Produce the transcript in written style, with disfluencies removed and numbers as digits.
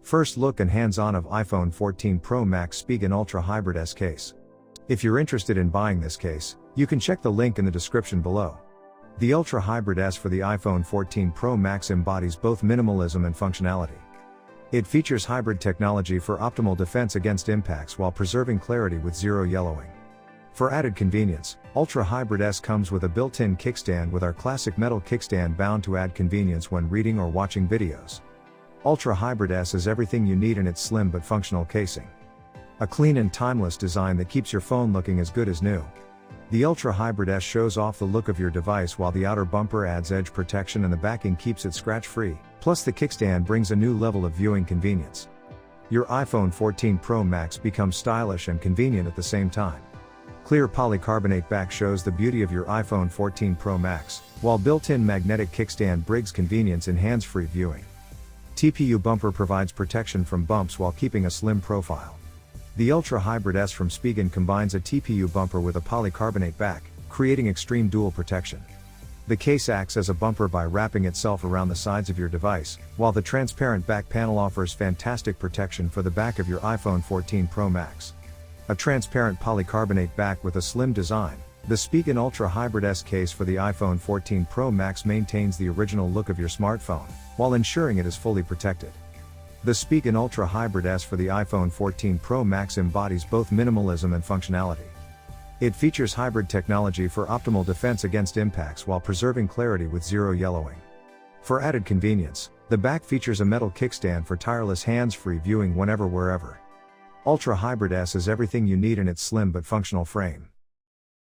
First look and hands-on of iPhone 14 Pro Max Spigen Ultra Hybrid S case. If you're interested in buying this case, you can check the link in the description below. The Ultra Hybrid S for the iPhone 14 Pro Max embodies both minimalism and functionality. It features hybrid technology for optimal defense against impacts while preserving clarity with zero yellowing. For added convenience, Ultra Hybrid S comes with a built-in kickstand with our classic metal kickstand bound to add convenience when reading or watching videos. Ultra Hybrid S is everything you need in its slim but functional casing. A clean and timeless design that keeps your phone looking as good as new. The Ultra Hybrid S shows off the look of your device while the outer bumper adds edge protection and the backing keeps it scratch-free, plus the kickstand brings a new level of viewing convenience. Your iPhone 14 Pro Max becomes stylish and convenient at the same time. Clear polycarbonate back shows the beauty of your iPhone 14 Pro Max, while built-in magnetic kickstand brings convenience in hands-free viewing. TPU bumper provides protection from bumps while keeping a slim profile. The Ultra Hybrid S from Spigen combines a TPU bumper with a polycarbonate back, creating extreme dual protection. The case acts as a bumper by wrapping itself around the sides of your device, while the transparent back panel offers fantastic protection for the back of your iPhone 14 Pro Max. A transparent polycarbonate back with a slim design, the Spigen Ultra Hybrid S case for the iPhone 14 Pro Max maintains the original look of your smartphone, while ensuring it is fully protected. The Spigen Ultra Hybrid S for the iPhone 14 Pro Max embodies both minimalism and functionality. It features hybrid technology for optimal defense against impacts while preserving clarity with zero yellowing. For added convenience, the back features a metal kickstand for tireless hands-free viewing whenever wherever. Ultra Hybrid S is everything you need in its slim but functional frame.